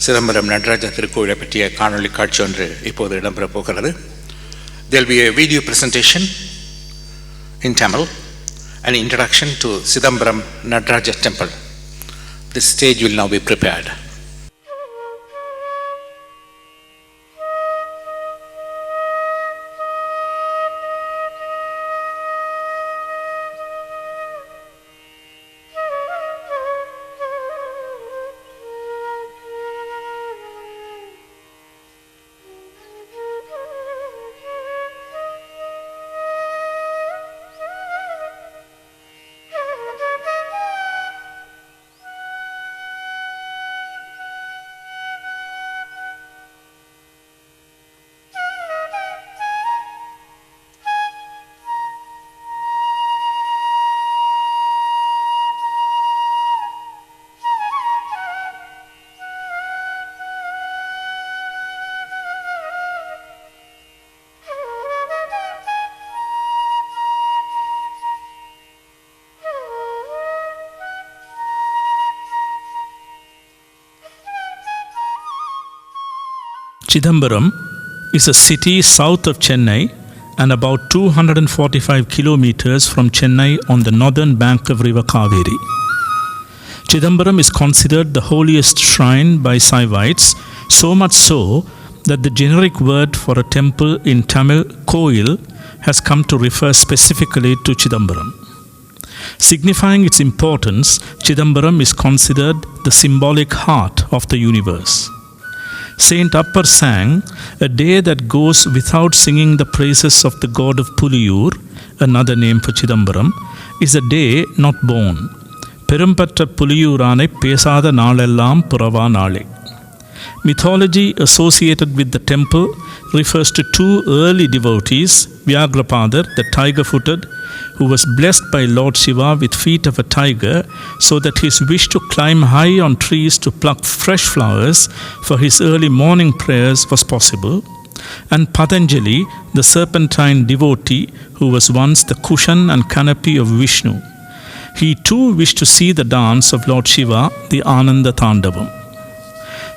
சிதம்பரம் நடராஜ திருக்கோயிலை பற்றிய காணொளி காட்சி ஒன்று இப்போது இடம்பெறப் போகிறது. There will be a video presentation in Tamil, an introduction to Sidambaram Nadaraja temple. The stage will now be prepared. Chidambaram is a city south of Chennai and about 245 kilometers from Chennai on the northern bank of River Kaveri. Chidambaram is considered the holiest shrine by Saivites, so much so that the generic word for a temple in Tamil, Koil, has come to refer specifically to Chidambaram. Signifying its importance, Chidambaram is considered the symbolic heart of the universe. Saint Appar sang, "A day that goes without singing the praises of the god of Puliyur," another name for Chidambaram, is a day not born. Perumpatra Puliyuranai pesada naalellam purava naale. Mythology associated with the temple refers to two early devotees, Vyagrapadar, the tiger-footed, who was blessed by Lord Shiva with feet of a tiger so that his wish to climb high on trees to pluck fresh flowers for his early morning prayers was possible, and Patanjali, the serpentine devotee who was once the cushion and canopy of Vishnu. He too wished to see the dance of Lord Shiva, the Ananda Tandavam.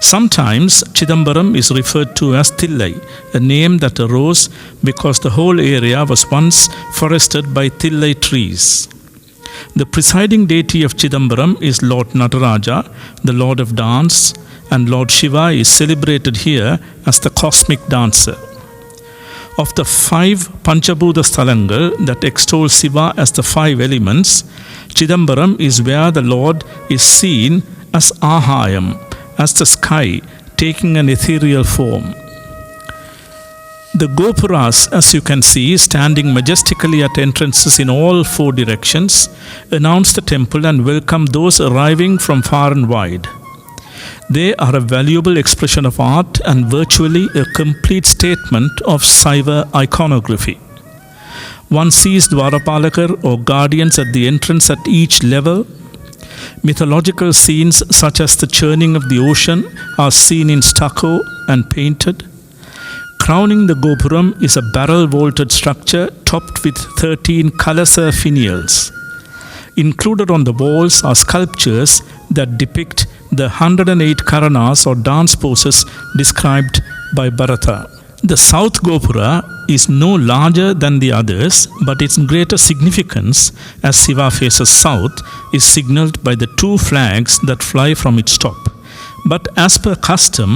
Sometimes Chidambaram is referred to as Thillai, a name that arose because the whole area was once forested by Thillai trees. The presiding deity of Chidambaram is Lord Nataraja, the Lord of Dance, and Lord Shiva is celebrated here as the cosmic dancer. Of the 5 Panchabhuta Sthalangal that extol Shiva as the 5 elements, Chidambaram is where the Lord is seen as Ahayam, as the sky taking an ethereal form. The Gopuras, as you can see, standing majestically at entrances in all 4 directions, announce the temple and welcome those arriving from far and wide. They are a valuable expression of art and virtually a complete statement of Saiva iconography. One sees Dwarapalakar or guardians at the entrance at each level. Mythological scenes such as the churning of the ocean are seen in stucco and painted. Crowning the Gopuram is a barrel-vaulted structure topped with 13 Kalasa finials. Included on the walls are sculptures that depict the 108 Karanas or dance poses described by Bharata. The South Gopura is no larger than the others, but its greater significance as Shiva faces south is signalled by the 2 flags that fly from its top. But as per custom,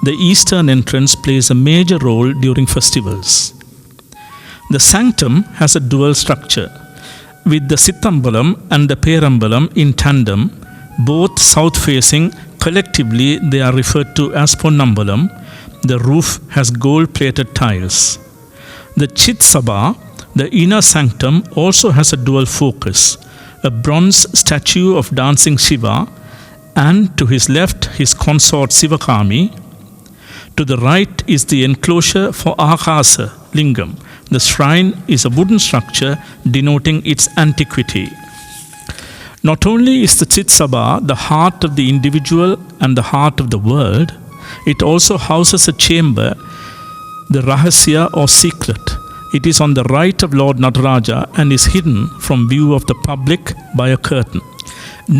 the eastern entrance plays a major role during festivals. The sanctum has a dual structure, with the Sittambalam and the Perambalam in tandem, both south-facing. Collectively, they are referred to as Ponnambalam. The roof has gold-plated tiles. The Chitsabha, the inner sanctum, also has a dual focus, a bronze statue of dancing Shiva, and to his left his consort Sivakami. To the right is the enclosure for Akasa Lingam. The shrine is a wooden structure denoting its antiquity. Not only is the Chitsabha the heart of the individual and the heart of the world, it also houses a chamber, the Rahasya or secret. It is on the right of Lord Nataraja and is hidden from view of the public by a curtain.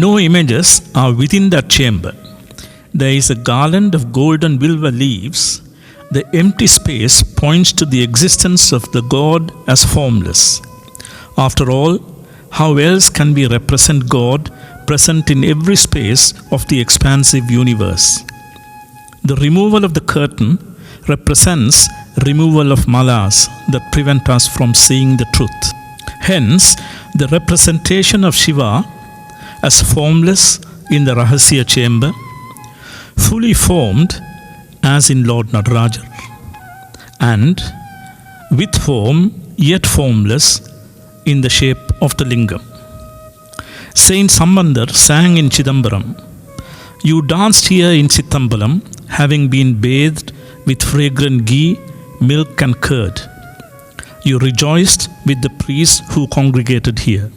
No images are within that chamber. there is a garland of golden willow leaves, the empty space points to the existence of the God as formless. After all, how else can we represent God present in every space of the expansive universe? The removal of the curtain represents removal of malas that prevent us from seeing the truth. Hence, the representation of Shiva as formless in the Rahasya chamber, fully formed as in Lord Natarajar, and with form yet formless in the shape of the lingam. Saint Sambandar sang in Chidambaram, "You danced here in Chittambalam, having been bathed with fragrant ghee, milk and curd. You rejoiced with the priests who congregated here.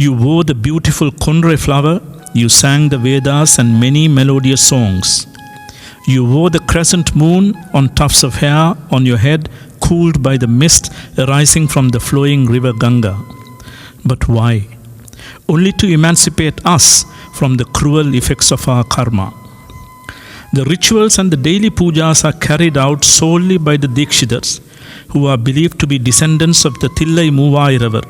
You wore the beautiful Kondre flower, you sang the Vedas and many melodious songs. You wore the crescent moon on tufts of hair on your head, cooled by the mist arising from the flowing river Ganga. But why? Only to emancipate us from the cruel effects of our karma. The rituals and the daily pujas are carried out solely by the Dikshitars, who are believed to be descendants of the Thillai Moovairavar,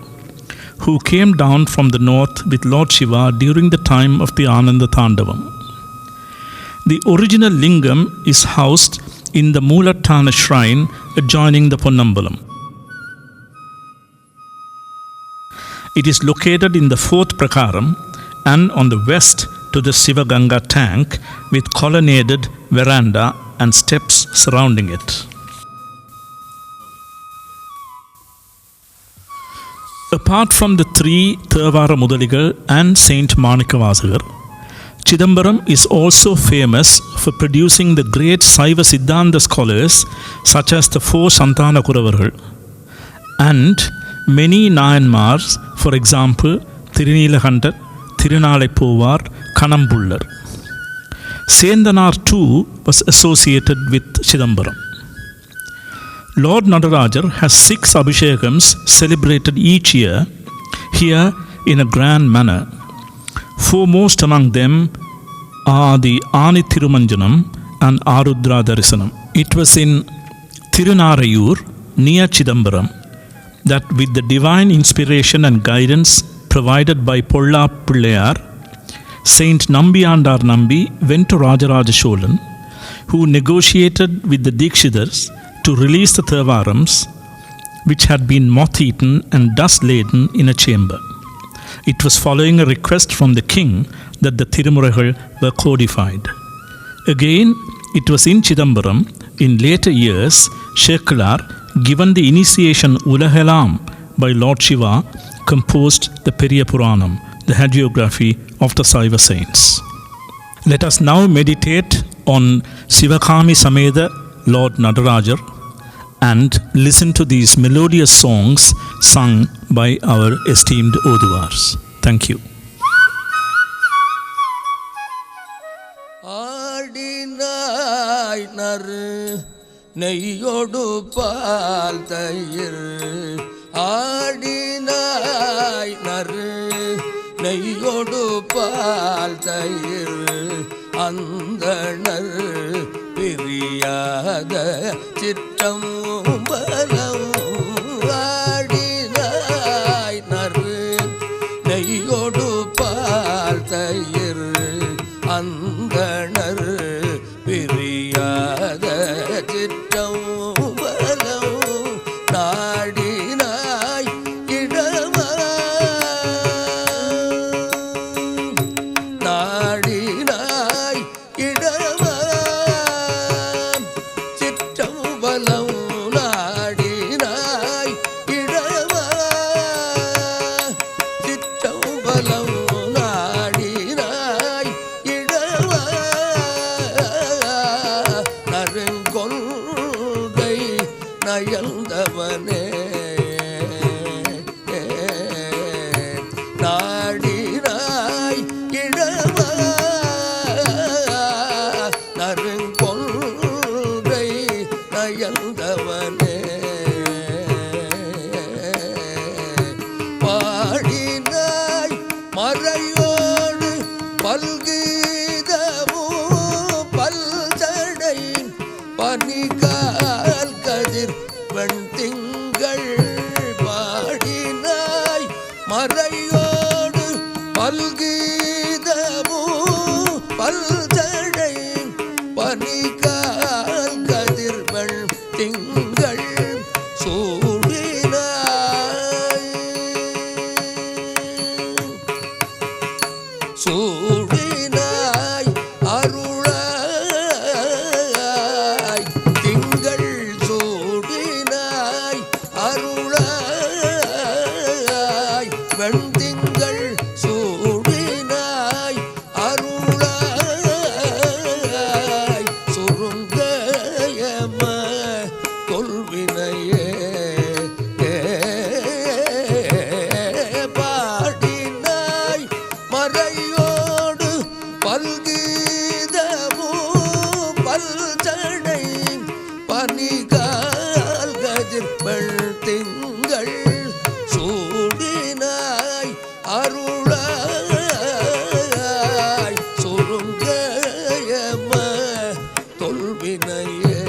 who came down from the north with Lord Shiva during the time of the Ananda Tandavam. The original lingam is housed in the Moolatthana shrine adjoining the Ponnambalam. It is located in the fourth prakaram and on the west to the Sivaganga tank with colonnaded veranda and steps surrounding it. Apart from the three Thevara Mudaligal and Saint Manikavasagar, Chidambaram is also famous for producing the great Saiva Siddhanta scholars such as the four Santana Kuravargal and many Nayanmars, for example, Tirunilakandar, Tirunalaipovar, Kanambullar. Sendanar too was associated with Chidambaram. Lord Natarajar has 6 Abhishekams celebrated each year here in a grand manner. Foremost among them are the Ani Thirumanjanam and Arudra Darisanam. It was in Tirunarayur near Chidambaram that with the divine inspiration and guidance provided by Polla Pillayar, Saint Nambiyandar Nambi went to Rajaraja Cholan, who negotiated with the Dikshitars to release the Thevarams, which had been moth-eaten and dust-laden in a chamber. It was following a request from the king that the Tirumuragal were codified. Again, it was in Chidambaram, in later years, Shekalar, given the initiation Ulahelam by Lord Shiva, composed the Periya Puranam, the hagiography of the Saiva saints. Let us now meditate on Sivakami Sameda Lord Natarajar and listen to these melodious songs sung by our esteemed Oduvars. Thank you. ஆடினாய் நறு நெய்யோடு பால் தயிர் ஆடினாய் நறு நெய்யோடு பால் தயிர் அந்தணர் பிரியாத சிற்றம் பலம் ஆடினாய் நறு நெய்யோடு பால் தயிர் அந்தணர் பிரியாத சிற்றம் பலம் நாடினாய் இடமா நாடினாய் இடமா சிற்றம் பலம் நாடினாய் இடமா சிற்றம் பலம் நாடினாய் இடமா நறுங்கொன்றை நயந்தவனே நாடினாய் இடமா நறுங்கொன்றை நயந்தவனே பாடினாய் மறையோடு பல்கீதமும் பனிகால் கதிர் வெண்திங்கள் பாடினாய் மறையோடு பல்கீதமோ பல்தடை பனிகால் கதிர் வெண்திங்கள் சூடினாய் அருளாய் திங்கள் சூடினாய் அருளாய் வெண்திங்கள் சூடினாய் அருளாய் சுருங்கயம கொள்வினையே பாடினாய் மறையோடு பல்கீதமோ பல்தடை பனிகால் கதிர் வெண்திங்கள் சூடினாய் அருளாய் சுருங்கயம தொல்வினையே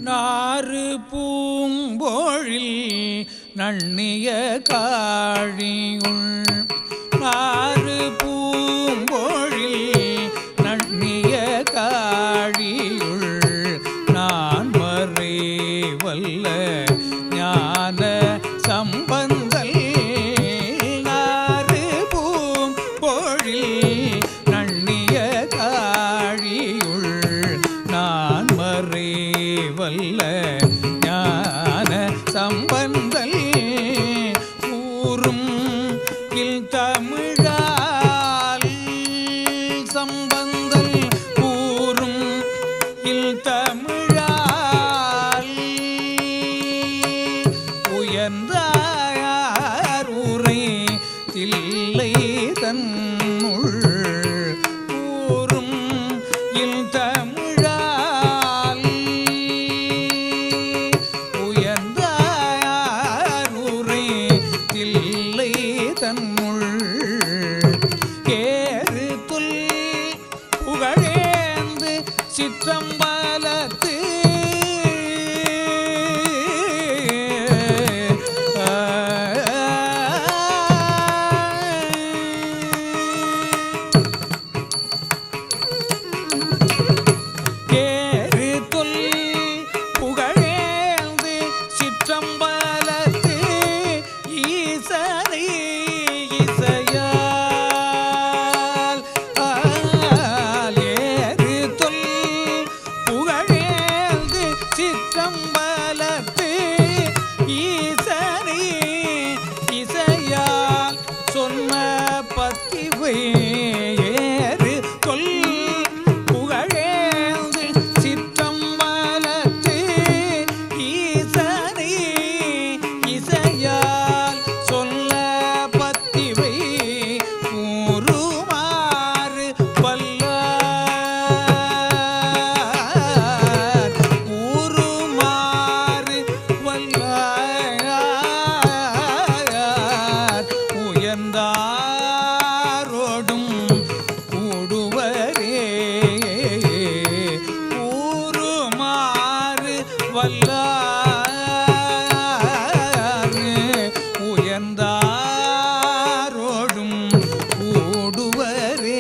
நாறு பூம்பொழில் நண்ணிய காழியுள் நாறு பூம்பொழில் நண்ணிய காழியுள் நான் மறை வல்ல ஞான சம்பந்தல் நாறு பூம்பொழில் நண்ணிய காழியுள் நான் மறை வல்ல ஞான சம்பந்தல் ஊரும் இல் தமிழால் சம்பந்தல் ஊரும் இல் தமிழால் உயர்ந்தார் உரை தில்லை தன்னுள் ஊரும் இல் தமிழால் உயர்ந்தார் உரை தில்லை தன்னுள் ஏறு துல் புகழேந்து சிற்றம்பலத்து ஏறு தொல் புகழேந்து சிற்றம்பலத்து ஈசனை இசையால் ஏறு தொல் புகழேந்து சிற்றம்பலத்து ஈசனை இசையால் சொன்ன பத்திவை ஏறு தொல் புகழேந்து சிற்றம்பலத்து ஈசனை இசையால் சொல்ல பத்திவை கூறுமாறு வல்லார் கூறுமாறு வல்லார் உயர்ந்தாரோடும் கூடுவரே கூறுமாறு வல்லார் உயர்ந்தாரோடும் கூடுவரே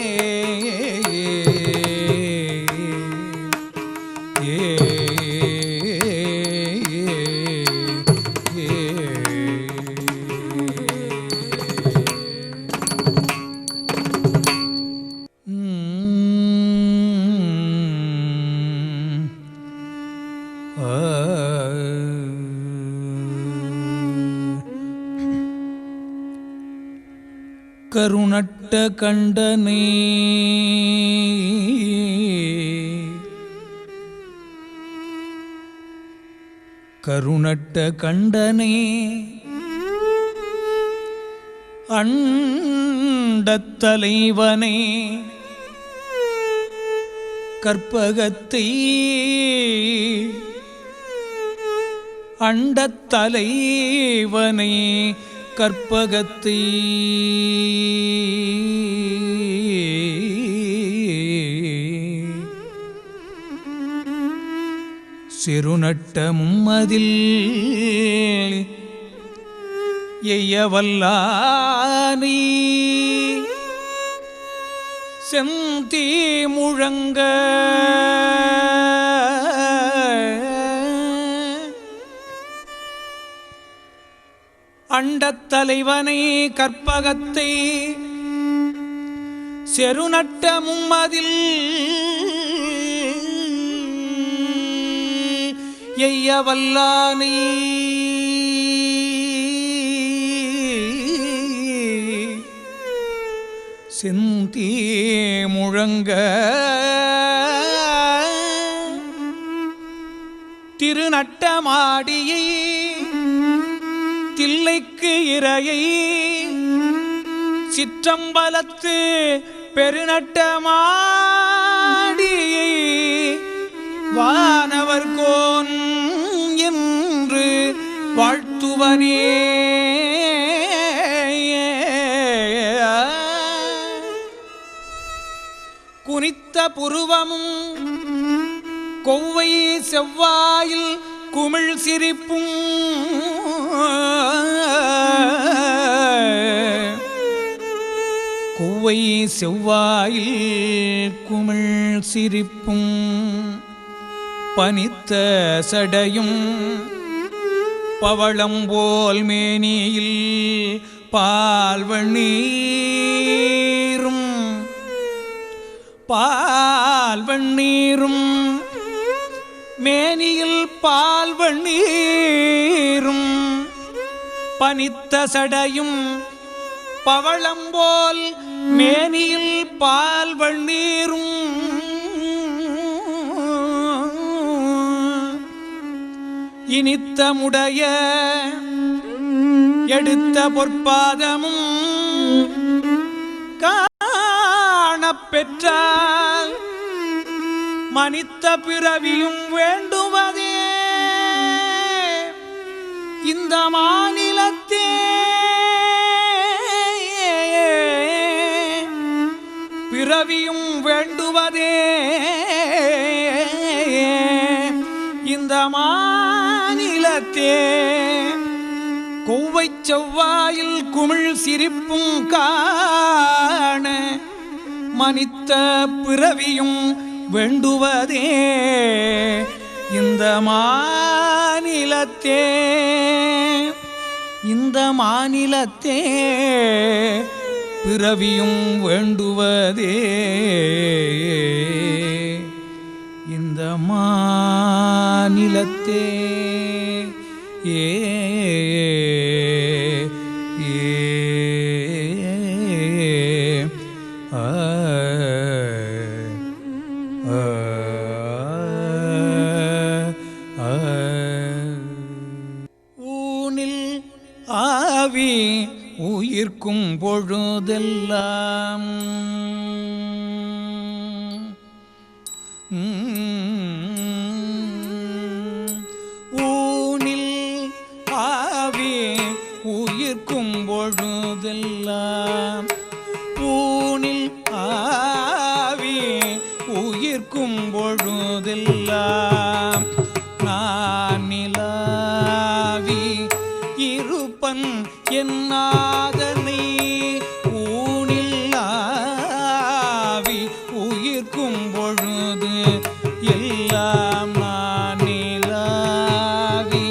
கருணட்ட கண்டனே கருணட்ட கண்டனே அண்டத் தலைவனே கற்பகத்தை அண்டத் தலைவனை கற்பகத்தை சிறுநட்ட மும்மதில் எய்யவல்லானை செந்தீ முழங்க அண்டத் தலைவனை கற்பகத்தை செருநட்ட மும்மதில் எய்யவல்லானை செந்தீ முழங்க திருநட்டமாடியை தில்லைக்கு இரையை சிற்றம்பலத்து பெருநட்டமாடியை வானவர்கோன் என்று வாழ்த்துவனே. குனித்த புருவமும் கொவ்வை செவ்வாயில் குமிழ் சிரிப்பும் கொவ்வை செவ்வாயில் குமிழ் சிரிப்பும் பனித்த சடையும் பவளம் போல் மேனியில் பால்வண்ணீரும் பால்வண்ணீரும் மேனியில் பால்வண்ணீரும் பனித்த சடையும் பவளம்போல் மேனியில் பால்வண்ணீரும் இனித்தமுடைய எடுத்த பொற்பாதமும் காணப்பெற்றால் மனித்த பிறவியும் வேண்டுவதே இந்த மாநிலத்தே. பிறவியும் வேண்டுவதே இந்த மாநிலத்தே. கொவ்வை செவ்வாயில் குமிழ் சிரிப்பும் காண மனித்த பிறவியும் வேண்டுவதே இந்த மாநிலத்தே. இந்த மாநிலத்தே பிறவியும் வேண்டுவதே இந்த மாநிலத்தே. ஏ ஊனில் ஆவி உயிர்க்கும் பொழுதெல்லாம் ஊனில் ஆவி உயிர்க்கும் பொழுதெல்லாம் ஊனில் ஆவி உயிர்க்கும் பொழுதெல்லாம் நான் நிலாவி இருப்பன் என்னாதனை ஊனில் ஆவி உயிர்க்கும் பொழுது எல்லாம் நான் நிலாவி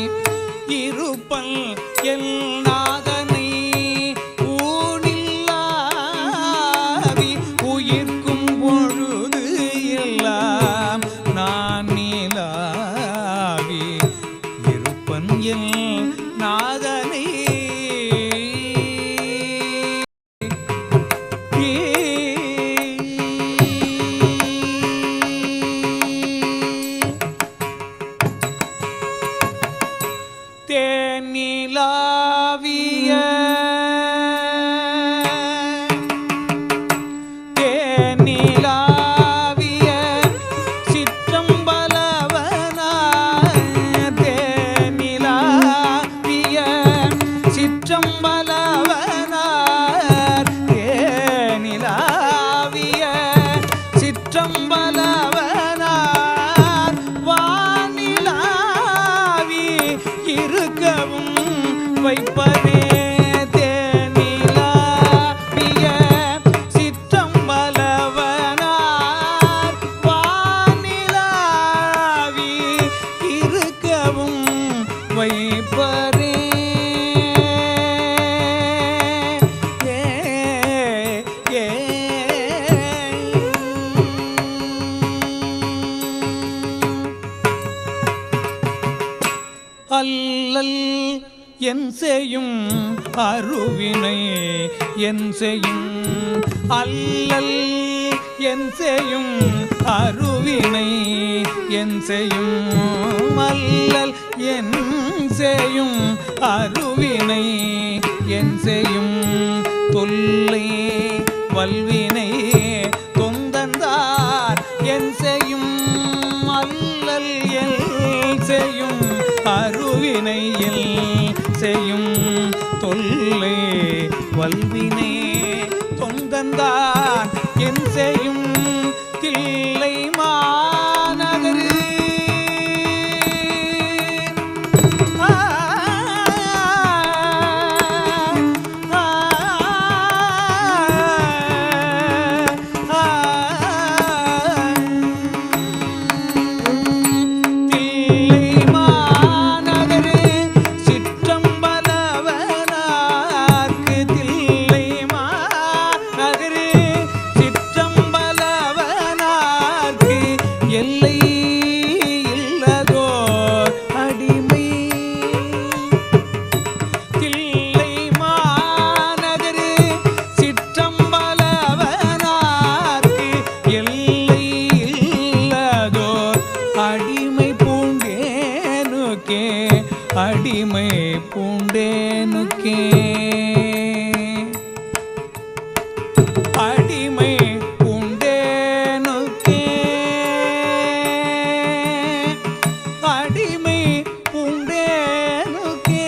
இருப்பன் என்னாதனை ஊனில் ஆவி உயிர்க்கும் பொழுது எல்லாம் நான் நிலாவி இருப்பன் எல் நாதனை. சிற்றம்பலவனார் வானிலாவி இருக்கவும் வைப்பதே தேனிலாவிய சிற்றம்பலவனார் வானிலாவி இருக்கவும் வைப்பதே. அல்லல் என் செய்யும் அருவினை என் செய்யும் அல்லல் என் செய்யும் அருவினை என் செய்யும் அல்லல் என் செய்யும் அருவினை என் செய்யும் தொல்லை வல்வினை தொந்தந்தார் என் செய்யும் அல்லல் என் செய்யும் அருவினையில் செய்யும் தொல்லை வல்வினை தொந்தந்தார் என் செய்யும் தில்லை மாநகரு அடிமை பூண்டேனுக்கே அடிமை பூண்டேனுக்கே அடிமை பூண்டேனுக்கே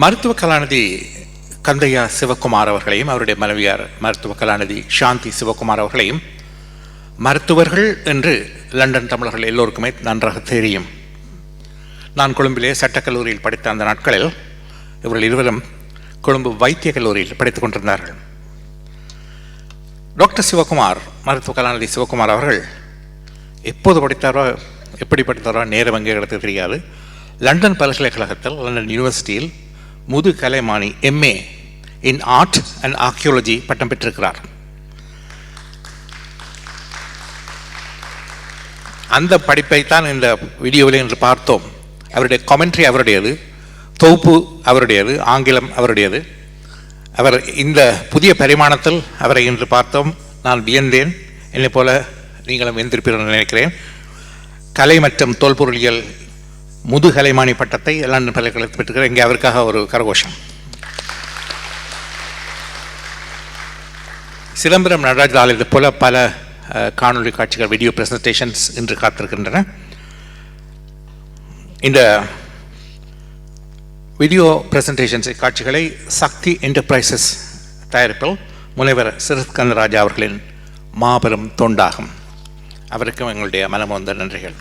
மருத்துவ கலாநிதி கந்தையா சிவகுமார் அவர்களையும் அவருடைய மனைவியார் மருத்துவ கலாநிதி சாந்தி சிவகுமார் அவர்களையும் மருத்துவர்கள் என்று லண்டன் தமிழர்கள் எல்லோருக்குமே நன்றாக தெரியும். நான் கொழும்பிலே சட்டக்கல்லூரியில் படித்த அந்த நாட்களில் இவர்கள் இருவரும் கொழும்பு வைத்திய கல்லூரியில் படித்துக் கொண்டிருந்தார்கள். டாக்டர் சிவகுமார், மருத்துவ கலாநிதி சிவகுமார் அவர்கள் எப்போது படித்தாரோ எப்படி படித்தாரோ நேரம் எங்கே எடுத்து தெரியாது. லண்டன் பல்கலைக்கழகத்தில், லண்டன் யூனிவர்சிட்டியில் முது கலைமானி MA in art and archaeology பட்டம் பெற்றிருக்கிறார். அந்த படிப்பைத்தான் இந்த வீடியோவில் என்று பார்த்தோம். அவருடைய கமெண்ட்ரி அவருடையது, தொகுப்பு அவருடையது, ஆங்கிலம் அவருடையது. அவர் இந்த புதிய பரிமாணத்தில் அவரை இன்று பார்த்தோம். நான் வியந்தேன். என்னை போல நீங்களும் வெந்திருப்பீர்கள் நினைக்கிறேன். கலை மற்றும் தொல்பொருளியல் முதுகலைமானி பட்டத்தை லண்டன் பல்கலைக்கழகத்தில் பெற்றுக்கிறார். இங்கே அவருக்காக ஒரு கரகோஷம். சிதம்பரம் நடராஜ் ஆலயத்தை போல பல காணொலி காட்சிகள், வீடியோ பிரசன்டேஷன்ஸ் இன்று காத்திருக்கின்றன. இந்த வீடியோ பிரசன்டேஷன்ஸ் காட்சிகளை சக்தி என்டர்பிரைசஸ் தயாரிப்பில் முனைவர் சிறத் கந்தராஜா அவர்களின் மாபெரும் தொண்டாகும். அவருக்கும் எங்களுடைய மனமொந்த நன்றிகள்.